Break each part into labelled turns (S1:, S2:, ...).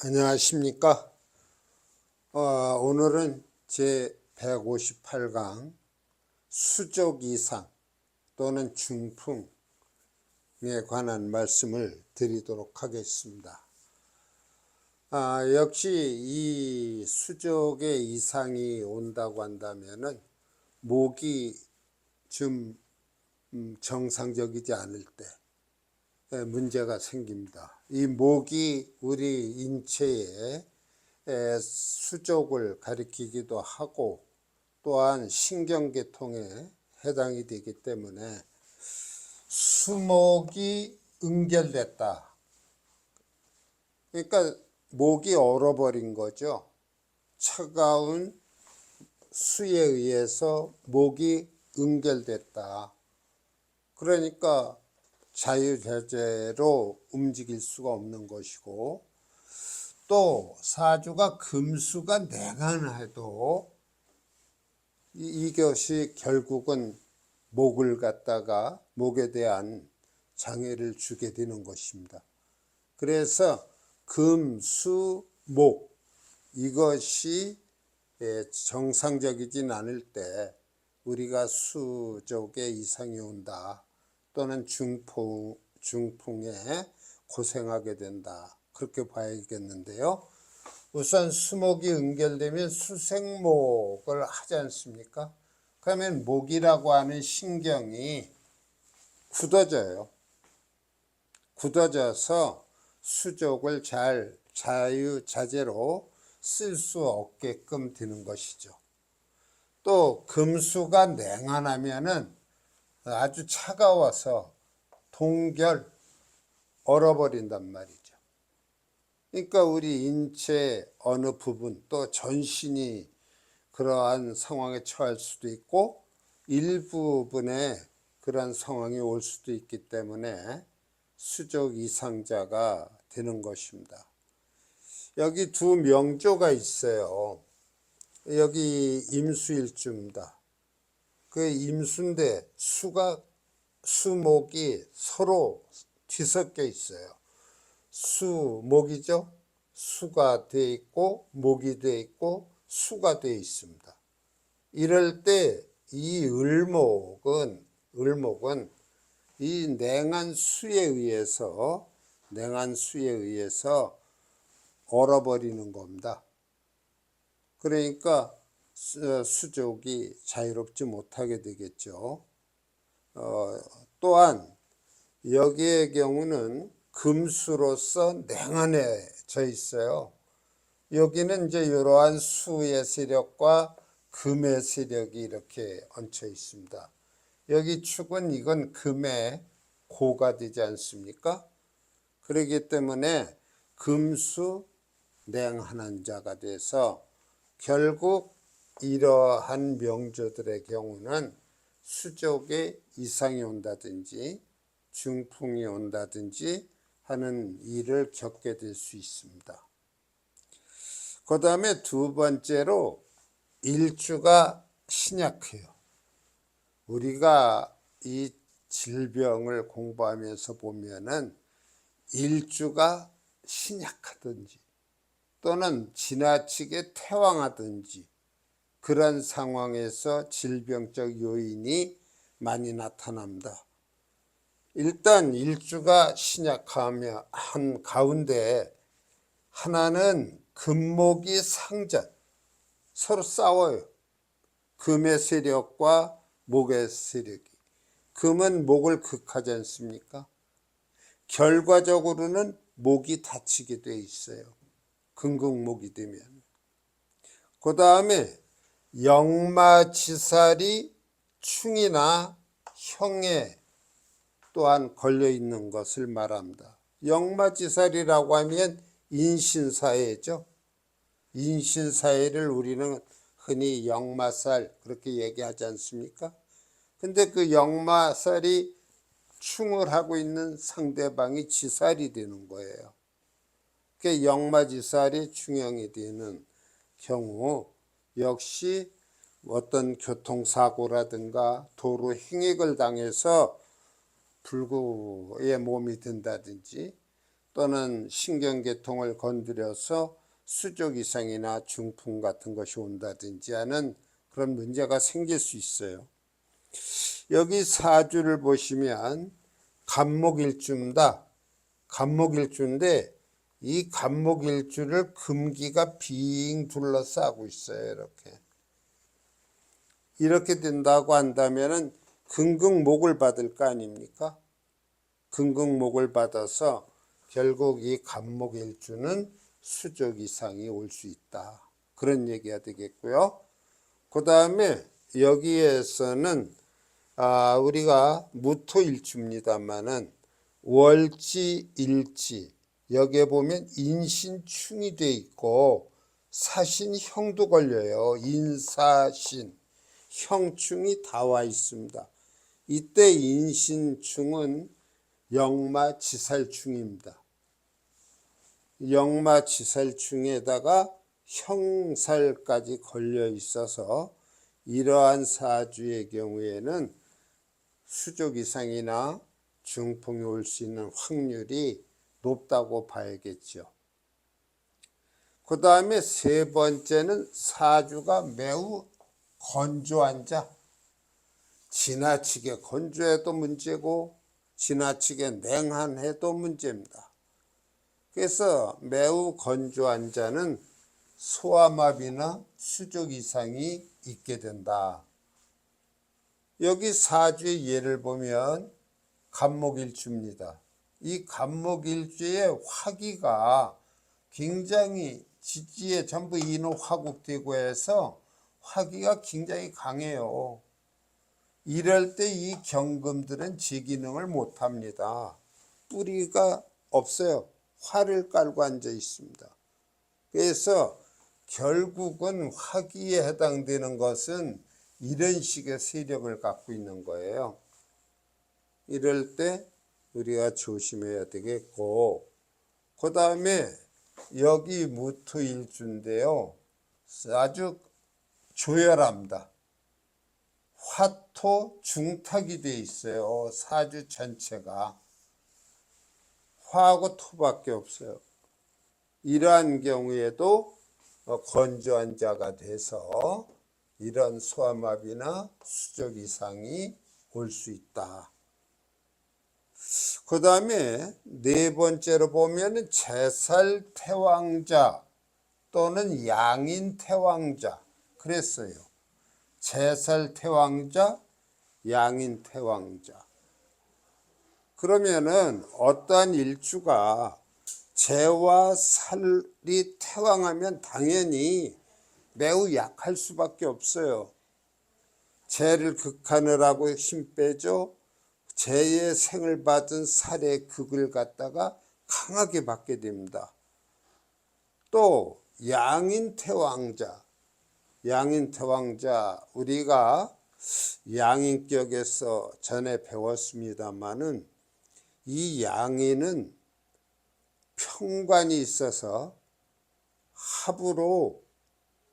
S1: 안녕하십니까? 오늘은 제 158강 수족 이상 또는 중풍에 관한 말씀을 드리도록 하겠습니다. 역시 이 수족의 이상이 온다고 한다면은 목이 좀 정상적이지 않을 때 문제가 생깁니다. 이 목이 우리 인체에 수족을 가리키기도 하고 또한 신경계통에 해당이 되기 때문에 수목이 응결됐다. 그러니까 목이 얼어버린 거죠. 차가운 수에 의해서 목이 응결됐다. 그러니까 자유자재로 움직일 수가 없는 것이고, 또 사주가 금수가 냉한해도 이것이 결국은 목을 갖다가 목에 대한 장애를 주게 되는 것입니다. 그래서 금수목 이것이 정상적이진 않을 때 우리가 수족에 이상이 온다 또는 중풍에 고생하게 된다, 그렇게 봐야겠는데요. 우선 수목이 응결되면 수생목을 하지 않습니까? 그러면 목이라고 하는 신경이 굳어져요. 굳어져서 수족을 잘 자유자재로 쓸 수 없게끔 되는 것이죠. 또 금수가 냉한하면은 아주 차가워서 동결 얼어버린단 말이죠. 그러니까 우리 인체 어느 부분 또 전신이 그러한 상황에 처할 수도 있고 일부분에 그러한 상황이 올 수도 있기 때문에 수족 이상자가 되는 것입니다. 여기 두 명조가 있어요. 여기 임수일주입니다. 그 임수인데 수목이 서로 뒤섞여 있어요. 수목이죠. 수가 되어 있고 목이 되어 있고 수가 되어 있습니다. 이럴 때 이 을목은 이 냉한 수에 의해서 얼어버리는 겁니다. 그러니까 수족이 자유롭지 못하게 되겠죠. 또한 여기의 경우는 금수로서 냉한해져 있어요. 여기는 이제 이러한 수의 세력과 금의 세력이 이렇게 얹혀 있습니다. 여기 축은 이건 금의 고가 되지 않습니까? 그렇기 때문에 금수 냉한한 자가 돼서 결국 이러한 명조들의 경우는 수족에 이상이 온다든지 중풍이 온다든지 하는 일을 겪게 될 수 있습니다. 그 다음에 두 번째로 일주가 신약해요. 우리가 이 질병을 공부하면서 보면은 일주가 신약하든지 또는 지나치게 퇴황하든지 그런 상황에서 질병적 요인이 많이 나타납니다. 일단 일주가 신약하며 한 가운데 하나는 금목이 상전, 서로 싸워요. 금의 세력과 목의 세력이. 금은 목을 극하지 않습니까? 결과적으로는 목이 다치게 돼 있어요. 금극목이 되면. 그 다음에 역마지살이 충이나 형에 또한 걸려 있는 것을 말합니다. 역마지살이라고 하면 인신사해죠. 인신사해를 우리는 흔히 역마살 그렇게 얘기하지 않습니까? 근데 그 역마살이 충을 하고 있는 상대방이 지살이 되는 거예요. 그 역마지살이 충형이 되는 경우 역시 어떤 교통사고라든가 도로 횡익을 당해서 불구의 몸이 든다든지 또는 신경계통을 건드려서 수족 이상이나 중풍 같은 것이 온다든지 하는 그런 문제가 생길 수 있어요. 여기 사주를 보시면 간목일주입니다. 간목일주인데 이 간목일주를 금기가 빙 둘러싸고 있어요. 이렇게 된다고 한다면은 금극목을 받을 거 아닙니까? 금극목을 받아서 결국 이 간목일주는 수족 이상이 올 수 있다. 그런 얘기가 되겠고요. 그 다음에 여기에서는 우리가 무토일주입니다만은 월지, 일지 여기에 보면 인신충이 돼 있고 사신형도 걸려요. 인사신, 형충이 다 와 있습니다. 이때 인신충은 역마지살충입니다. 역마지살충에다가 형살까지 걸려 있어서 이러한 사주의 경우에는 수족 이상이나 중풍이 올 수 있는 확률이 높다고 봐야겠죠. 그 다음에 세 번째는 사주가 매우 건조한 자. 지나치게 건조해도 문제고 지나치게 냉한해도 문제입니다. 그래서 매우 건조한 자는 소아마비나 수족 이상이 있게 된다. 여기 사주의 예를 보면 간목일주입니다. 이 간목일주의 화기가 굉장히 지지에 전부 인호화국되고 해서 화기가 굉장히 강해요. 이럴 때 이 경금들은 제 기능을 못합니다. 뿌리가 없어요. 화를 깔고 앉아 있습니다. 그래서 결국은 화기에 해당되는 것은 이런 식의 세력을 갖고 있는 거예요. 이럴 때 우리가 조심해야 되겠고, 그 다음에 여기 무토일주인데요. 아주 조열합니다. 화토 중탁이 돼 있어요. 사주 전체가. 화하고 토밖에 없어요. 이러한 경우에도 건조한 자가 돼서 이런 소아마비나 수족 이상이 올 수 있다. 그 다음에 네 번째로 보면 제살태왕자 또는 양인태왕자 그랬어요. 제살태왕자, 양인태왕자. 그러면은 어떠한 일주가 재와 살이 태왕하면 당연히 매우 약할 수밖에 없어요. 재를 극하느라고 힘 빼죠. 재의 생을 받은 살의 극을 갖다가 강하게 받게 됩니다. 또 양인태왕자, 양인태왕자 우리가 양인격에서 전에 배웠습니다마는 이 양인은 평관이 있어서 합으로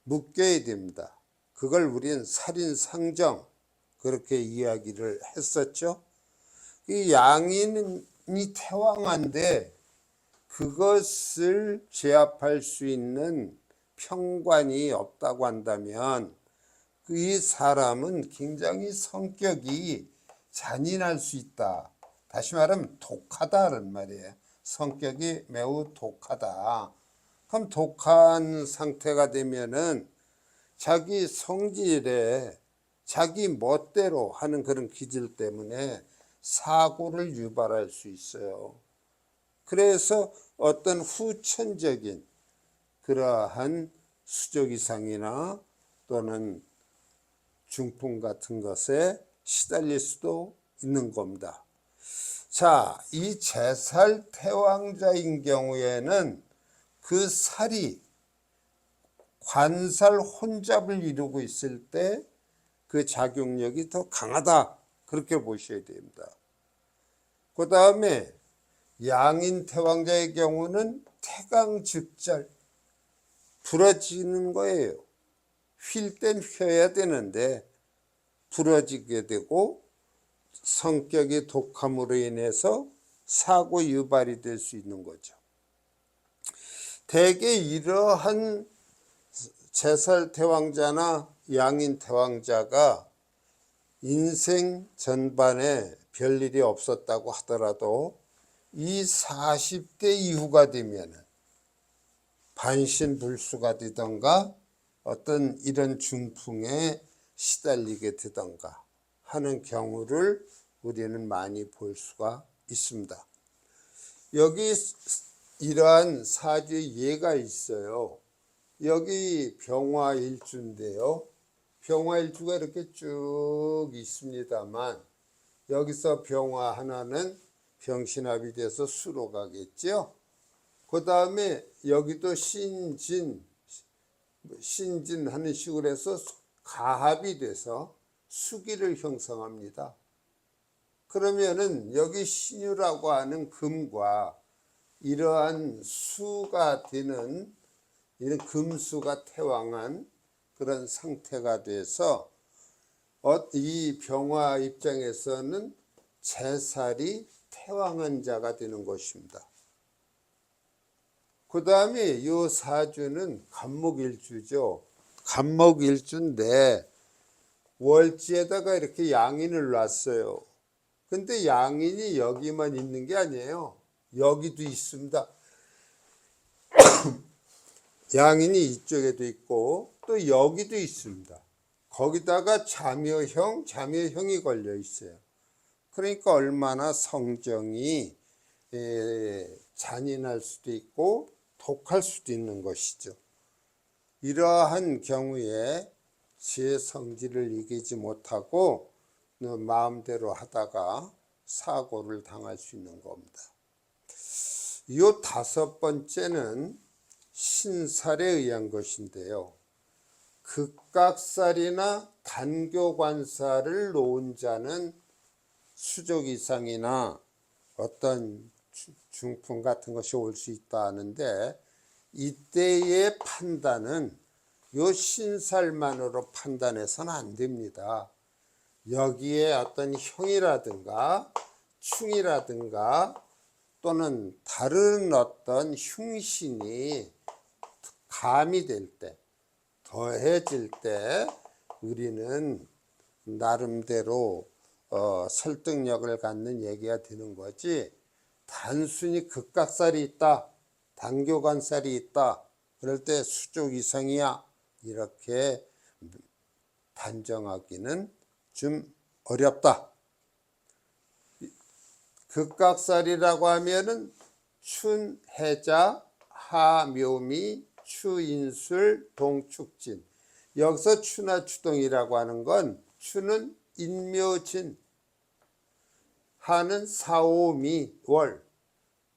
S1: 묶여야 됩니다. 그걸 우리는 살인상정 그렇게 이야기를 했었죠. 이 양인이 태왕한데 그것을 제압할 수 있는 평관이 없다고 한다면 이 사람은 굉장히 성격이 잔인할 수 있다. 다시 말하면 독하다는 말이에요. 성격이 매우 독하다. 그럼 독한 상태가 되면은 자기 성질에 자기 멋대로 하는 그런 기질 때문에 사고를 유발할 수 있어요. 그래서 어떤 후천적인 그러한 수족 이상이나 또는 중풍 같은 것에 시달릴 수도 있는 겁니다. 자, 이 제살태왕자인 경우에는 그 살이 관살 혼잡을 이루고 있을 때 그 작용력이 더 강하다. 그렇게 보셔야 됩니다. 그 다음에 양인태왕자의 경우는 태강즉절 부러지는 거예요. 휠 땐 휘어야 되는데 부러지게 되고 성격이 독함으로 인해서 사고 유발이 될 수 있는 거죠. 대개 이러한 제살 태왕자나 양인 태왕자가 인생 전반에 별일이 없었다고 하더라도 이 40대 이후가 되면 반신불수가 되던가 어떤 이런 중풍에 시달리게 되던가 하는 경우를 우리는 많이 볼 수가 있습니다. 여기 이러한 사주의 예가 있어요. 여기 병화일주인데요. 병화일주가 이렇게 쭉 있습니다만 여기서 병화 하나는 병신합이 돼서 수로 가겠죠. 그 다음에 여기도 신진 하는 식으로 해서 가합이 돼서 수기를 형성합니다. 그러면은 여기 신유라고 하는 금과 이러한 수가 되는 이런 금수가 태왕한 그런 상태가 돼서 이 병화 입장에서는 제살이 태왕한 자가 되는 것입니다. 그 다음에 이 사주는 간목일주죠. 간목일주인데 월지에다가 이렇게 양인을 놨어요. 근데 양인이 여기만 있는 게 아니에요. 여기도 있습니다. 양인이 이쪽에도 있고 또 여기도 있습니다. 거기다가 자묘형이 걸려 있어요. 그러니까 얼마나 성정이 잔인할 수도 있고 독할 수도 있는 것이죠. 이러한 경우에 제 성질을 이기지 못하고 마음대로 하다가 사고를 당할 수 있는 겁니다. 이 5번째는 신살에 의한 것인데요. 극각살이나 단교관살을 놓은 자는 수족 이상이나 어떤 중풍 같은 것이 올 수 있다 하는데 이때의 판단은 요 신살만으로 판단해서는 안 됩니다. 여기에 어떤 형이라든가 충이라든가 또는 다른 어떤 흉신이 가미될 때, 더해질 때 우리는 나름대로 설득력을 갖는 얘기가 되는 거지, 단순히 극각살이 있다, 단교관살이 있다 그럴 때 수족 이상이야 이렇게 단정하기는 좀 어렵다. 극각살이라고 하면은 춘, 해자, 하, 묘미, 추, 인술, 동, 축진. 여기서 추나 추동이라고 하는 건 추는 인묘진, 하는 사오미, 월,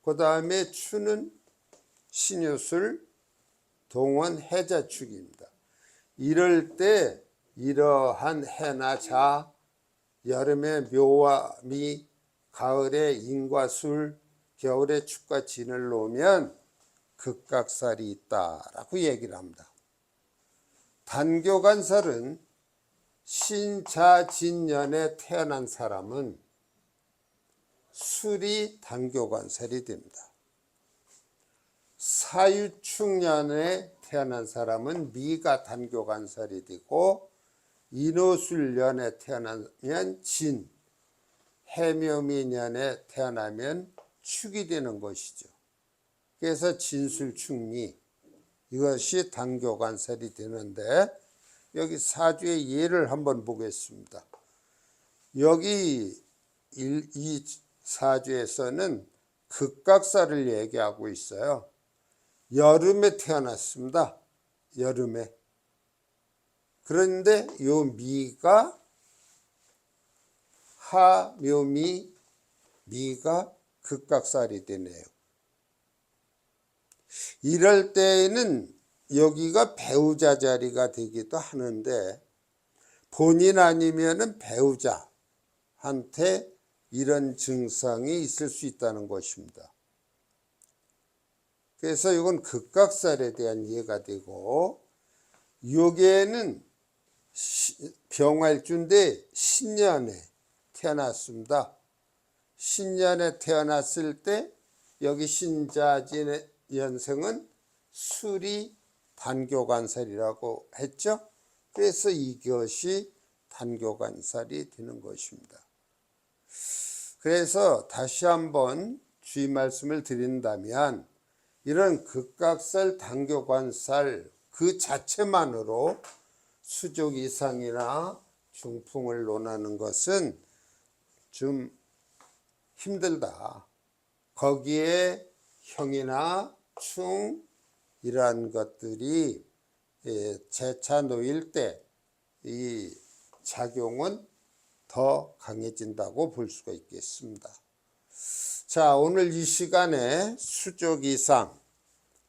S1: 그 다음에 추는 신유술, 동원, 해자축입니다. 이럴 때 이러한 해나 자, 여름에 묘와 미, 가을에 인과 술, 겨울에 축과 진을 놓으면 극각살이 있다라고 얘기를 합니다. 단교관살은 신자진년에 태어난 사람은 술이 단교관살이 됩니다. 사유축년에 태어난 사람은 미가 단교관살이 되고 인호술년에 태어나면 진, 해묘미년에 태어나면 축이 되는 것이죠. 그래서 진술축리, 이것이 단교관살이 되는데 여기 사주의 예를 한번 보겠습니다. 여기 이 사주에서는 극각살을 얘기하고 있어요. 여름에 태어났습니다. 여름에. 그런데 요 미가 하, 묘미, 미가 극각살이 되네요. 이럴 때에는 여기가 배우자 자리가 되기도 하는데 본인 아니면은 배우자한테 이런 증상이 있을 수 있다는 것입니다. 그래서 이건 극각살에 대한 이해가 되고, 여기에는 병활주인데 신년에 태어났습니다. 신년에 태어났을 때 여기 신자진 연생은 술이 단교관살이라고 했죠. 그래서 이것이 단교관살이 되는 것입니다. 그래서 다시 한번 주의 말씀을 드린다면 이런 극각살, 단교관살 그 자체만으로 수족 이상이나 중풍을 논하는 것은 좀 힘들다. 거기에 형이나 충 이러한 것들이 재차 놓일 때 이 작용은 더 강해진다고 볼 수가 있겠습니다. 자, 오늘 이 시간에 수족 이상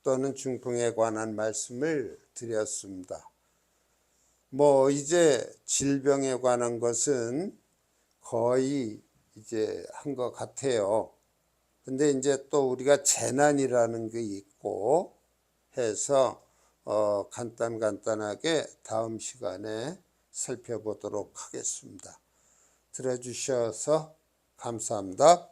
S1: 또는 중풍에 관한 말씀을 드렸습니다. 뭐 이제 질병에 관한 것은 거의 이제 한 것 같아요. 근데 이제 또 우리가 재난이라는 게 있고 해서 간단하게 다음 시간에 살펴보도록 하겠습니다. 들어주셔서 감사합니다.